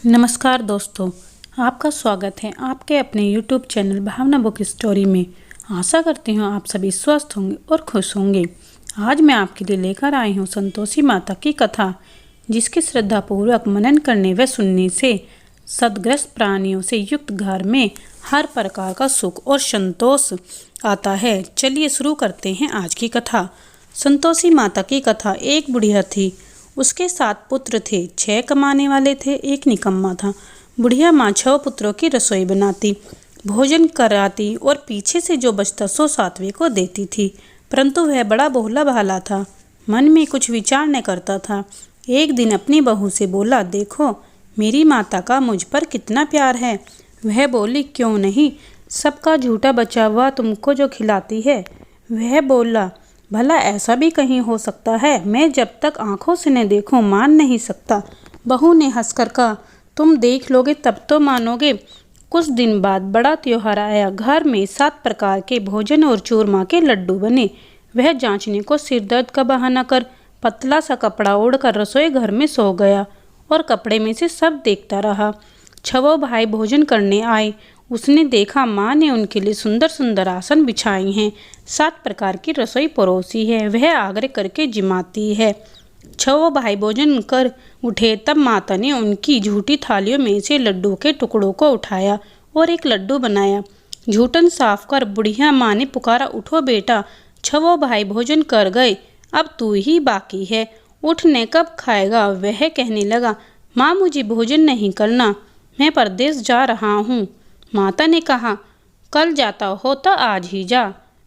नमस्कार दोस्तों, आपका स्वागत है आपके अपने YouTube चैनल भावना बुक स्टोरी में। आशा करती हूँ आप सभी स्वस्थ होंगे और खुश होंगे। आज मैं आपके लिए लेकर आई हूँ संतोषी माता की कथा, जिसके श्रद्धापूर्वक मनन करने व सुनने से सद्ग्रस्त प्राणियों से युक्त घर में हर प्रकार का सुख और संतोष आता है। चलिए शुरू करते हैं आज की कथा। संतोषी माता की कथा। एक बुढ़िया थी, उसके 7 पुत्र थे। 6 कमाने वाले थे, एक निकम्मा था। बुढ़िया माँ 6 पुत्रों की रसोई बनाती, भोजन कराती और पीछे से जो बचता सो 7वें को देती थी। परंतु वह बड़ा भोला भाला था, मन में कुछ विचार न करता था। एक दिन अपनी बहू से बोला, देखो मेरी माता का मुझ पर कितना प्यार है। वह बोली, क्यों नहीं, सबका झूठा बचा हुआ तुमको जो खिलाती है। वह बोला, भला ऐसा भी कहीं हो सकता है, मैं जब तक आंखों से न देखूं मान नहीं सकता। बहू ने हंसकर कहा, तुम देख लोगे तब तो मानोगे। कुछ दिन बाद बड़ा त्योहार आया। घर में 7 प्रकार के भोजन और चूरमा के लड्डू बने। वह जांचने को सिर दर्द का बहाना कर पतला सा कपड़ा ओढ़कर रसोई घर में सो गया और कपड़े में से सब देखता रहा। 6 भाई भोजन करने आए। उसने देखा माँ ने उनके लिए सुंदर सुंदर आसन बिछाए हैं, 7 प्रकार की रसोई परोसी है। वह आग्रह करके जिमाती है। 6 भाई भोजन कर उठे तब माता ने उनकी झूठी थालियों में से लड्डू के टुकड़ों को उठाया और एक लड्डू बनाया। झूठन साफ कर बुढ़िया माँ ने पुकारा, उठो बेटा, 6 भाई भोजन कर गए, अब तू ही बाकी है, उठने कब खाएगा। वह कहने लगा, माँ मुझे भोजन नहीं करना, मैं परदेश जा रहा हूँ। माता ने कहा, कल जाता हो तो आज ही जा।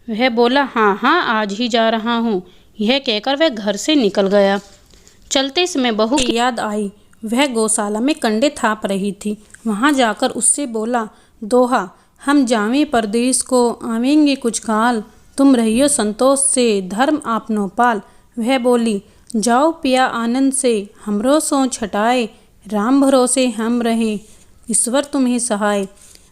वह बोला, हाँ हाँ आज ही जा रहा हूँ। यह कहकर वह घर से निकल गया। चलते समय बहू की याद आई। वह गौशाला में कंडे थाप रही थी। वहाँ जाकर उससे बोला, दोहा हम जावें परदेश को, आवेंगे कुछ काल, तुम रहियो संतोष से, धर्म आपनो पाल। वह बोली, जाओ पिया आनंद से, हमरो सो छटाए, राम भरोसे हम रहें, ईश्वर तुम्हें सहाय।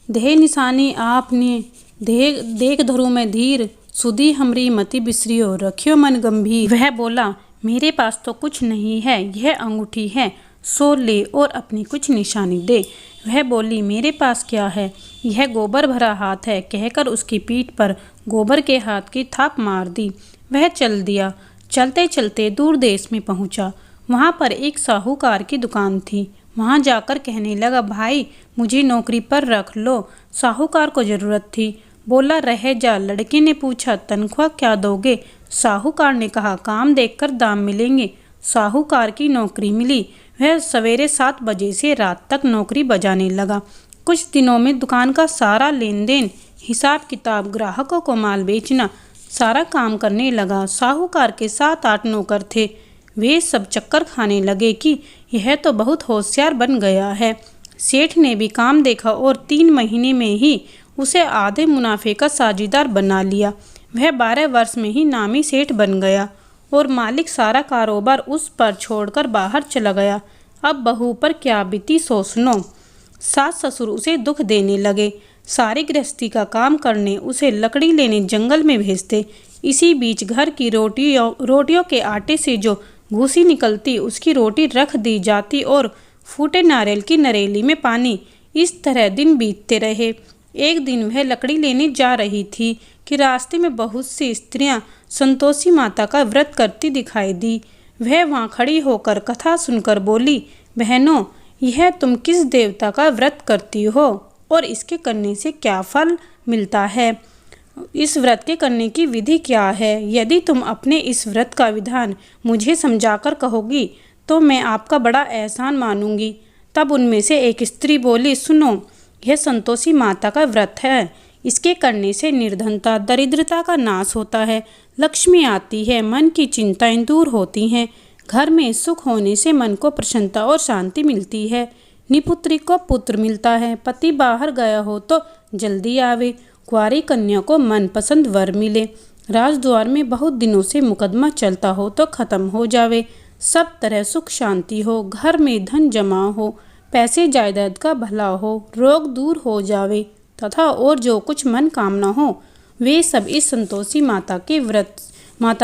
देह निशानी आपने देख धरू में धीर, सुधी हमरी मति बिसरियो, रखियो मन गंभीर। वह बोला, मेरे पास तो कुछ नहीं है, यह अंगूठी है, सो ले और अपनी कुछ निशानी दे। वह बोली, मेरे पास क्या है, यह गोबर भरा हाथ है, कहकर उसकी पीठ पर गोबर के हाथ की थाप मार दी। वह चल दिया। चलते चलते दूर देश में पहुंचा। वहां पर एक साहूकार की दुकान थी। वहां जाकर कहने लगा, भाई मुझे नौकरी पर रख लो। साहूकार को जरूरत थी। बोला, रह जा। लड़के ने पूछा, तनख्वाह क्या दोगे। साहूकार ने कहा, काम देखकर दाम मिलेंगे। साहूकार की नौकरी मिली। वह सवेरे 7 बजे से रात तक नौकरी बजाने लगा। कुछ दिनों में दुकान का सारा लेन देन, हिसाब किताब, ग्राहकों को माल बेचना, सारा काम करने लगा। साहूकार के 7-8 नौकर थे। वे सब चक्कर खाने लगे कि यह तो बहुत होशियार बन गया है। सेठ ने भी काम देखा और 3 महीने में ही उसे आधे मुनाफे का साझीदार बना लिया। वह 12 वर्ष में ही नामी सेठ बन गया और मालिक सारा कारोबार उस पर छोड़कर बाहर चला गया। अब बहू पर क्या बीती सो सुनो। सास ससुर उसे दुख देने लगे। सारी गृहस्थी का काम करने, उसे लकड़ी लेने जंगल में भेजते। इसी बीच घर की रोटियों के आटे से जो भूसी निकलती, उसकी रोटी रख दी जाती और फूटे नारियल की नरेली में पानी। इस तरह दिन बीतते रहे। एक दिन वह लकड़ी लेने जा रही थी कि रास्ते में बहुत सी स्त्रियां संतोषी माता का व्रत करती दिखाई दी। वह वहां खड़ी होकर कथा सुनकर बोली, बहनों, यह तुम किस देवता का व्रत करती हो और इसके करने से क्या फल मिलता है? इस व्रत के करने की विधि क्या है? यदि तुम अपने इस व्रत का विधान मुझे समझाकर कहोगी तो मैं आपका बड़ा एहसान मानूंगी। तब उनमें से एक स्त्री बोली, सुनो, यह संतोषी माता का व्रत है। इसके करने से निर्धनता, दरिद्रता का नाश होता है, लक्ष्मी आती है, मन की चिंताएं दूर होती हैं, घर में सुख होने से मन को प्रसन्नता और शांति मिलती है, निपुत्री को पुत्र मिलता है, पति बाहर गया हो तो जल्दी आवे, कुंवारी कन्या को मनपसंद वर मिले, राजद्वार में बहुत दिनों से मुकदमा चलता हो तो खत्म हो जावे, सब तरह सुख शांति हो, घर में धन जमा हो, पैसे जायदाद का भला हो, रोग दूर हो जावे तथा और जो कुछ मन कामना हो वे सब इस संतोषी माता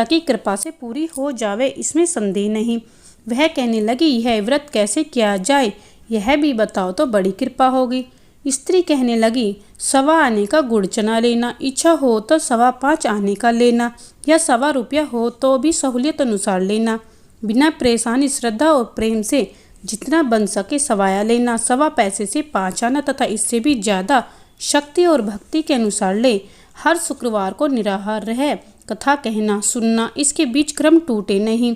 की कृपा से पूरी हो जावे, इसमें संदेह नहीं। वह कहने लगी, यह व्रत कैसे किया जाए, यह भी बताओ तो बड़ी कृपा होगी। स्त्री कहने लगी, 1.25 आने का गुड़ चना लेना, इच्छा हो तो 5.25 आने का लेना, या 1.25 रुपया हो तो भी सहूलियत अनुसार लेना। बिना परेशानी, श्रद्धा और प्रेम से जितना बन सके सवाया लेना। 1.25 पैसे से 5 आना तथा इससे भी ज़्यादा शक्ति और भक्ति के अनुसार ले। हर शुक्रवार को निराहार रह कथा कहना सुनना, इसके बीच क्रम टूटे नहीं।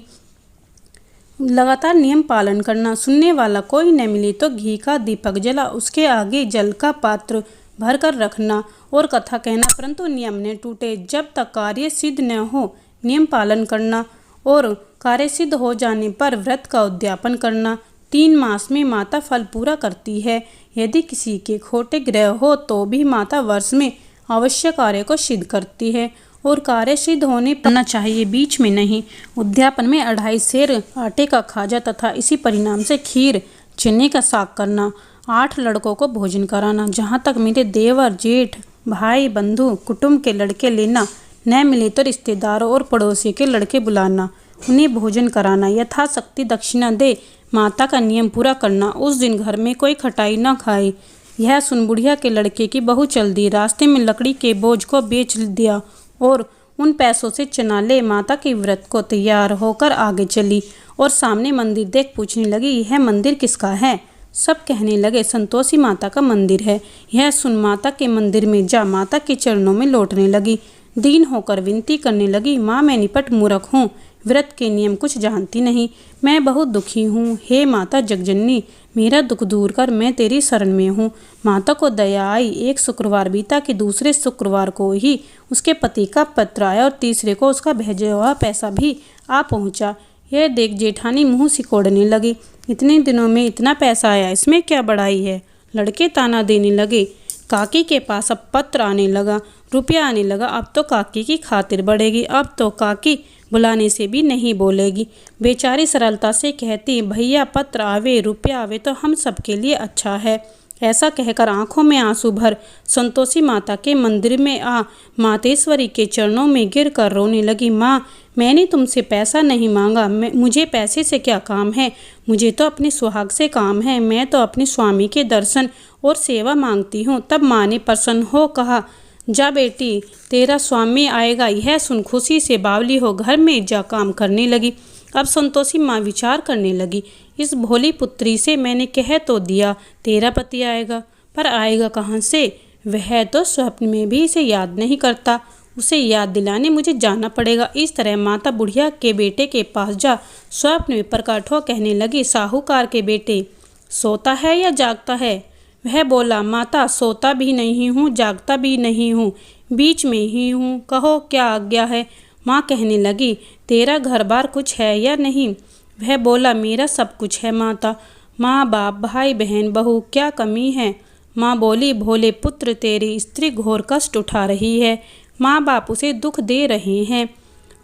लगातार नियम पालन करना। सुनने वाला कोई न मिले तो घी का दीपक जला उसके आगे जल का पात्र भर कर रखना और कथा कहना, परंतु नियम न टूटे। जब तक कार्य सिद्ध न हो नियम पालन करना और कार्य सिद्ध हो जाने पर व्रत का उद्यापन करना। 3 मास में माता फल पूरा करती है। यदि किसी के खोटे ग्रह हो तो भी माता वर्ष में अवश्य कार्य को सिद्ध करती है और कार्य सिद्ध होने पर चाहिए, बीच में नहीं। उद्यापन में 2.5 सेर आटे का खाजा तथा इसी परिणाम से खीर चने का साग करना। 8 लड़कों को भोजन कराना। जहाँ तक मेरे देवर जेठ भाई बंधु कुटुंब के लड़के लेना, न मिले तो रिश्तेदारों और पड़ोसी के लड़के बुलाना, उन्हें भोजन कराना। यथाशक्ति दक्षिणा दे माता का नियम पूरा करना। उस दिन घर में कोई खटाई न खाए। यह सुन बुढ़िया के लड़के की बहू चल दी। रास्ते में लकड़ी के बोझ को बेच दिया और उन पैसों से चना ले माता के व्रत को तैयार होकर आगे चली और सामने मंदिर देख पूछने लगी, यह मंदिर किसका है? सब कहने लगे, संतोषी माता का मंदिर है। यह सुन माता के मंदिर में जा माता के चरणों में लौटने लगी। दीन होकर विनती करने लगी, माँ मैं निपट मूर्ख हूँ, व्रत के नियम कुछ जानती नहीं, मैं बहुत दुखी हूँ। हे माता जगजननी, मेरा दुख दूर कर, मैं तेरी शरण में हूँ। माता को दया आई। एक शुक्रवार बीता कि दूसरे शुक्रवार को ही उसके पति का पत्र आया और तीसरे को उसका भेजा हुआ पैसा भी आ पहुँचा। यह देख जेठानी मुँह सिकोड़ने लगी, इतने दिनों में इतना पैसा आया, इसमें क्या बड़ाई है? लड़के ताना देने लगे। काकी के पास अब पत्र आने लगा, रुपया आने लगा। अब तो काकी की खातिर बढ़ेगी, अब तो काकी बुलाने से भी नहीं बोलेगी। बेचारी सरलता से कहती, भैया पत्र आवे रुपया आवे तो हम सबके लिए अच्छा है। ऐसा कहकर आंखों में आंसू भर संतोषी माता के मंदिर में आ मातेश्वरी के चरणों में गिर कर रोने लगी। माँ मैंने तुमसे पैसा नहीं मांगा, मुझे पैसे से क्या काम है, मुझे तो अपने सुहाग से काम है, मैं तो अपने स्वामी के दर्शन और सेवा मांगती हूँ। तब माँ ने प्रसन्न हो कहा, जा बेटी तेरा स्वामी आएगा। यह सुन खुशी से बावली हो घर में जा काम करने लगी। अब संतोषी माँ विचार करने लगी, इस भोली पुत्री से मैंने कह तो दिया तेरा पति आएगा, पर आएगा कहाँ से? वह तो स्वप्न में भी इसे याद नहीं करता, उसे याद दिलाने मुझे जाना पड़ेगा। इस तरह माता बुढ़िया के बेटे के पास जा स्वप्न में प्रकट हो कहने लगी, साहूकार के बेटे सोता है या जागता है? वह बोला, माता सोता भी नहीं हूँ जागता भी नहीं हूँ, बीच में ही हूँ, कहो क्या आज्ञा है? माँ कहने लगी, तेरा घर बार कुछ है या नहीं? वह बोला, मेरा सब कुछ है माता, माँ बाप भाई बहन बहू, क्या कमी है? माँ बोली, भोले पुत्र तेरी स्त्री घोर कष्ट उठा रही है, माँ बाप उसे दुख दे रहे हैं,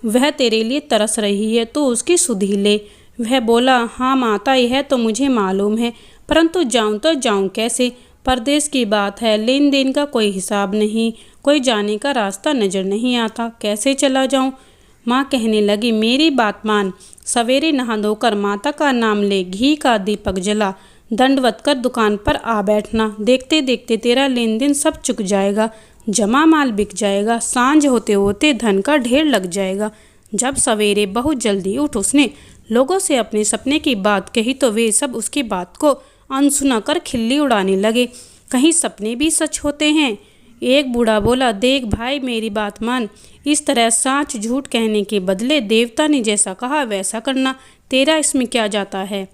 वह तेरे लिए तरस रही है, तो उसकी सुधि ले। वह बोला, हाँ माता यह तो मुझे मालूम है, परंतु जाऊं तो जाऊं कैसे? परदेश की बात है, लेन देन का कोई हिसाब नहीं, कोई जाने का रास्ता नजर नहीं आता, कैसे चला जाऊं? माँ कहने लगी, मेरी बात मान, सवेरे नहा धोकर माता का नाम ले, घी का दीपक जला, दंडवत कर दुकान पर आ बैठना। देखते देखते तेरा लेन देन सब चुक जाएगा, जमा माल बिक जाएगा, सांझ होते होते धन का ढेर लग जाएगा। जब सवेरे बहुत जल्दी उठ उसने लोगों से अपने सपने की बात कही तो वे सब उसकी बात को अनसुना कर खिल्ली उड़ाने लगे। कहीं सपने भी सच होते हैं? एक बूढ़ा बोला, देख भाई मेरी बात मान, इस तरह साँच झूठ कहने के बदले देवता ने जैसा कहा वैसा करना, तेरा इसमें क्या जाता है?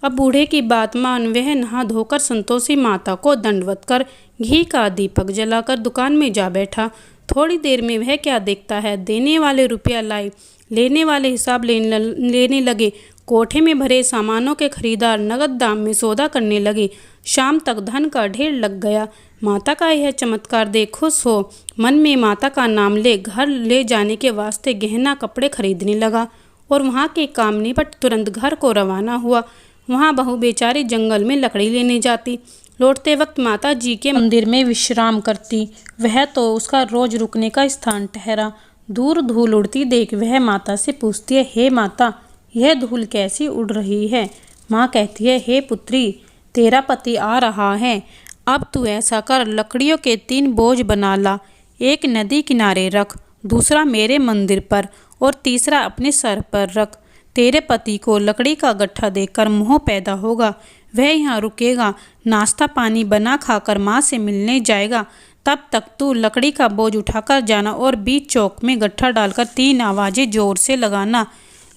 अब बूढ़े की बात मान वह नहा धोकर संतोषी माता को दंडवत कर घी का दीपक जलाकर दुकान में जा बैठा। थोड़ी देर में वह क्या देखता है, देने वाले रुपया लाए, लेने वाले हिसाब लेने लगे। कोठे में भरे सामानों के खरीदार नगद दाम में सौदा करने लगे। शाम तक धन का ढेर लग गया। माता का यह चमत्कार देख खुश हो मन में माता का नाम ले घर ले जाने के वास्ते गहना कपड़े खरीदने लगा और वहाँ के काम निपट तुरंत घर को रवाना हुआ। वहाँ बहू बेचारी जंगल में लकड़ी लेने जाती, लौटते वक्त माता जी के मंदिर में विश्राम करती। वह तो उसका रोज रुकने का स्थान ठहरा। दूर धूल उड़ती देख वह माता से पूछती है, हे माता यह धूल कैसी उड़ रही है? माँ कहती है, हे पुत्री तेरा पति आ रहा है। अब तू ऐसा कर, लकड़ियों के 3 बोझ बना ला, एक नदी किनारे रख, दूसरा मेरे मंदिर पर और तीसरा अपने सर पर रख। तेरे पति को लकड़ी का गट्ठा देखकर मोह पैदा होगा, वह यहाँ रुकेगा, नाश्ता पानी बना खाकर माँ से मिलने जाएगा। तब तक तू लकड़ी का बोझ उठाकर जाना और बीच चौक में गट्ठा डालकर 3 आवाज़ें जोर से लगाना।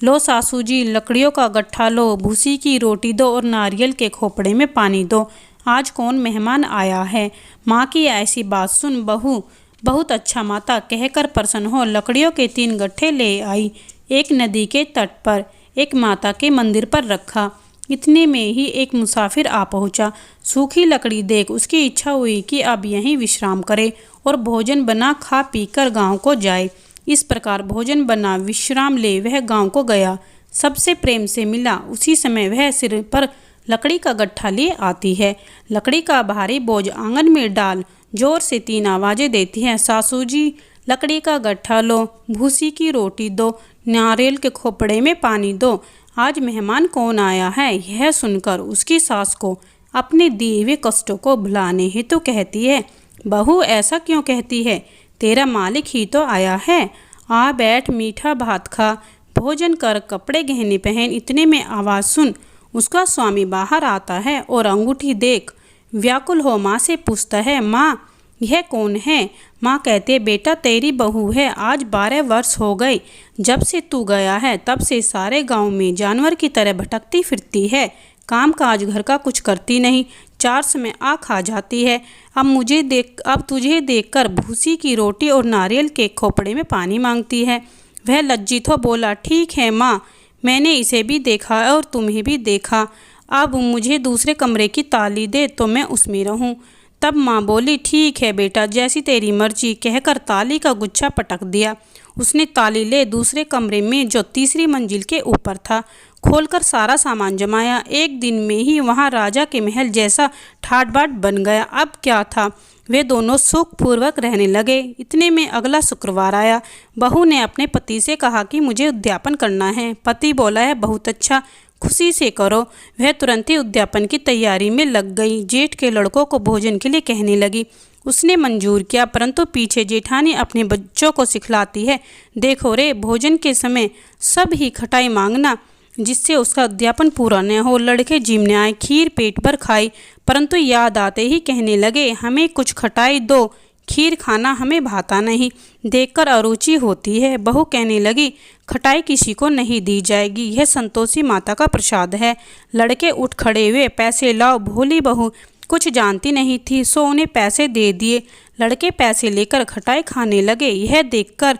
लो सासू जी, लकड़ियों का गट्ठा लो, भूसी की रोटी दो और नारियल के खोपड़े में पानी दो। आज कौन मेहमान आया है। माँ की ऐसी बात सुन बहू बहुत अच्छा माता कहकर प्रसन्न हो लकड़ियों के 3 गट्ठे ले आई। एक नदी के तट पर, एक माता के मंदिर पर रखा। इतने में ही एक मुसाफिर आ पहुंचा। सूखी लकड़ी देख उसकी इच्छा हुई कि अब यहीं विश्राम करे और भोजन बना खा पीकर गांव को जाए। इस प्रकार भोजन बना विश्राम ले वह गांव को गया। सबसे प्रेम से मिला। उसी समय वह सिर पर लकड़ी का गट्ठा लिए आती है। लकड़ी का भारी बोझ आंगन में डाल जोर से 3 आवाज़ें देती है। सासू जी, लकड़ी का गट्ठा लो, भूसी की रोटी दो, नारियल के खोपड़े में पानी दो। आज मेहमान कौन आया है। यह सुनकर उसकी सास को अपने दिए हुए कष्टों को भुलाने हेतु कहती है, बहू ऐसा क्यों कहती है, तेरा मालिक ही तो आया है। आ बैठ, मीठा भात खा, भोजन कर, कपड़े गहने पहन। इतने में आवाज़ सुन उसका स्वामी बाहर आता है और अंगूठी देख व्याकुल हो माँ से पूछता है, माँ यह कौन है। माँ कहते, बेटा तेरी बहू है। आज 12 वर्ष हो गए जब से तू गया है, तब से सारे गांव में जानवर की तरह भटकती फिरती है, काम काज घर का कुछ करती नहीं, 4 समय आ खा जाती है। अब तुझे देखकर भूसी की रोटी और नारियल के खोपड़े में पानी मांगती है। वह लज्जित हो बोला, ठीक है माँ, मैंने इसे भी देखा और तुम्हें भी देखा। अब मुझे दूसरे कमरे की ताली दे तो मैं उसमें रहूं। तब माँ बोली, ठीक है बेटा, जैसी तेरी मर्जी, कहकर ताली का गुच्छा पटक दिया। उसने ताली ले दूसरे कमरे में जो तीसरी मंजिल के ऊपर था खोलकर सारा सामान जमाया। एक दिन में ही वहाँ राजा के महल जैसा ठाट बाट बन गया। अब क्या था, वे दोनों सुखपूर्वक रहने लगे। इतने में अगला शुक्रवार आया। बहू ने अपने पति से कहा कि मुझे उद्यापन करना है। पति बोला है, बहुत अच्छा, खुशी से करो। वह तुरंत ही उद्यापन की तैयारी में लग गई। जेठ के लड़कों को भोजन के लिए कहने लगी। उसने मंजूर किया, परंतु पीछे जेठानी अपने बच्चों को सिखलाती है, देखो रे, भोजन के समय सब ही खटाई मांगना, जिससे उसका उद्यापन पूरा न हो। लड़के जिमने आए, खीर पेट भर खाई, परंतु याद आते ही कहने लगे, हमें कुछ खटाई दो, खीर खाना हमें भाता नहीं, देखकर अरुचि होती है। बहू कहने लगी, खटाई किसी को नहीं दी जाएगी, यह संतोषी माता का प्रसाद है। लड़के उठ खड़े हुए, पैसे लाओ। भोली बहू कुछ जानती नहीं थी, सो उन्हें पैसे दे दिए। लड़के पैसे लेकर खटाई खाने लगे। यह देखकर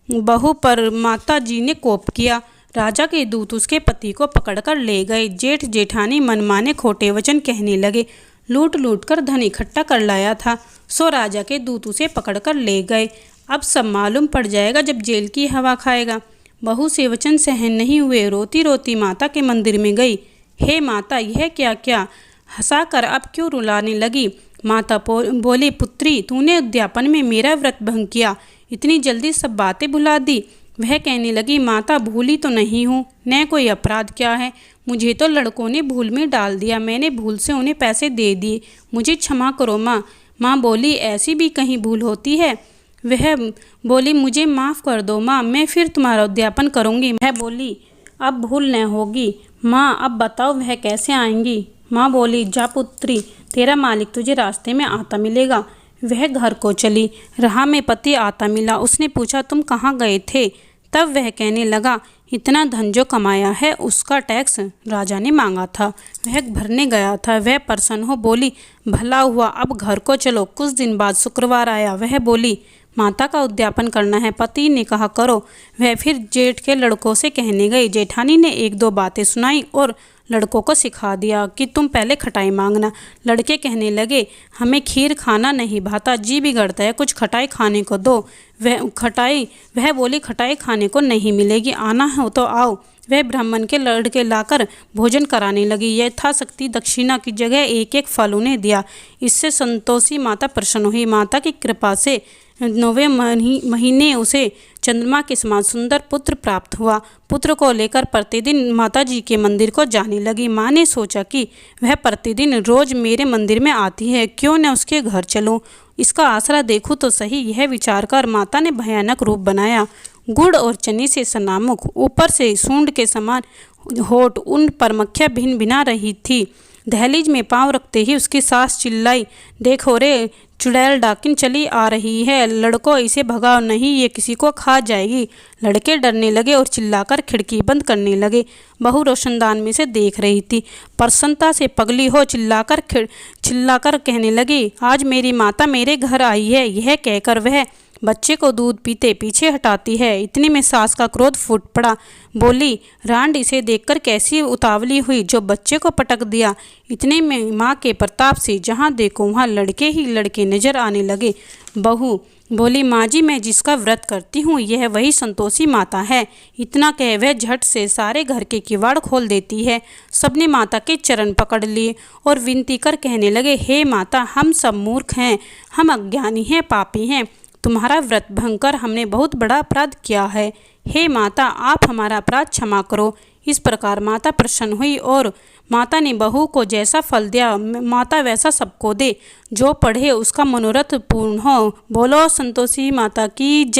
बहू पर माता जी ने कोप किया। राजा के दूत उसके पति को पकड़कर ले गए। जेठ जेठानी मनमाने खोटे वचन कहने लगे। लूट लूट कर धन इकट्ठा कर लाया था, सो राजा के दूत उसे पकड़कर ले गए। अब सब मालूम पड़ जाएगा जब जेल की हवा खाएगा। बहू से वचन सहन नहीं हुए, रोती रोती माता के मंदिर में गई। हे माता, यह क्या क्या, हंसाकर अब क्यों रुलाने लगी। माता बोली, पुत्री, तूने उद्यापन में मेरा व्रत भंग किया, इतनी जल्दी सब बातें भुला दी। वह कहने लगी, माता भूली तो नहीं हूँ, न कोई अपराध क्या है, मुझे तो लड़कों ने भूल में डाल दिया, मैंने भूल से उन्हें पैसे दे दिए, मुझे क्षमा करो माँ। माँ बोली, ऐसी भी कहीं भूल होती है। वह बोली, मुझे माफ़ कर दो माँ, मैं फिर तुम्हारा उद्यापन करूँगी। वह बोली, अब भूल न होगी। माँ अब बताओ वह कैसे आएंगी। माँ बोली, जा पुत्री, तेरा मालिक तुझे रास्ते में आता मिलेगा। वह घर को चली। राह में पति आता मिला। उसने पूछा, तुम कहाँ गए थे। तब वह कहने लगा, इतना धन जो कमाया है उसका टैक्स राजा ने मांगा था, वह भरने गया था। वह प्रसन्न हो बोली, भला हुआ, अब घर को चलो। कुछ दिन बाद शुक्रवार आया। वह बोली, माता का उद्यापन करना है। पति ने कहा, करो। वह फिर जेठ के लड़कों से कहने गई। जेठानी ने 1-2 बातें सुनाई और लड़कों को सिखा दिया कि तुम पहले खटाई मांगना। लड़के कहने लगे, हमें खीर खाना नहीं भाता, जी बिगड़ता है, कुछ खटाई खाने को दो। वह बोली, खटाई खाने को नहीं मिलेगी, आना हो तो आओ। वह ब्राह्मण के लड़के लाकर भोजन कराने लगी। यथाशक्ति दक्षिणा की जगह 1-1 फल उन्हें दिया। इससे संतोषी माता प्रसन्न हुई। माता की कृपा से 9वें महीने उसे चंद्रमा के समान सुंदर पुत्र प्राप्त हुआ। पुत्र को लेकर प्रतिदिन माता जी के मंदिर को जाने लगी। माँ ने सोचा कि वह प्रतिदिन रोज मेरे मंदिर में आती है, क्यों न उसके घर चलूं, इसका आसरा देखूं तो सही। यह विचार कर माता ने भयानक रूप बनाया। गुड़ और चने से सनामुख, ऊपर से सूंड के समान होठ, उन पर मक्खियाँ भिन भिना रही थी। दहलीज में पांव रखते ही उसकी सास चिल्लाई, देखो रे चुड़ैल डाकिन चली आ रही है, लड़कों इसे भगाओ नहीं, ये किसी को खा जाएगी। लड़के डरने लगे और चिल्लाकर खिड़की बंद करने लगे। बहू रोशनदान में से देख रही थी। प्रसन्नता से पगली हो चिल्लाकर कहने लगी, आज मेरी माता मेरे घर आई है। यह कहकर वह बच्चे को दूध पीते पीछे हटाती है। इतने में सास का क्रोध फूट पड़ा। बोली, रांड इसे देखकर कैसी उतावली हुई जो बच्चे को पटक दिया। इतने में माँ के प्रताप से जहाँ देखो वहाँ लड़के ही लड़के नजर आने लगे। बहू बोली, माँ जी, मैं जिसका व्रत करती हूँ यह वही संतोषी माता है। इतना कह वह झट से सारे घर के किवाड़ खोल देती है। सबने माता के चरण पकड़ लिए और विनती कर कहने लगे, हे माता, हम सब मूर्ख हैं, हम अज्ञानी हैं, पापी हैं। तुम्हारा व्रत भंग कर हमने बहुत बड़ा अपराध किया है। हे माता, आप हमारा अपराध क्षमा करो। इस प्रकार माता प्रसन्न हुई और माता ने बहू को जैसा फल दिया माता वैसा सबको दे। जो पढ़े उसका मनोरथ पूर्ण हो। बोलो संतोषी माता की जय।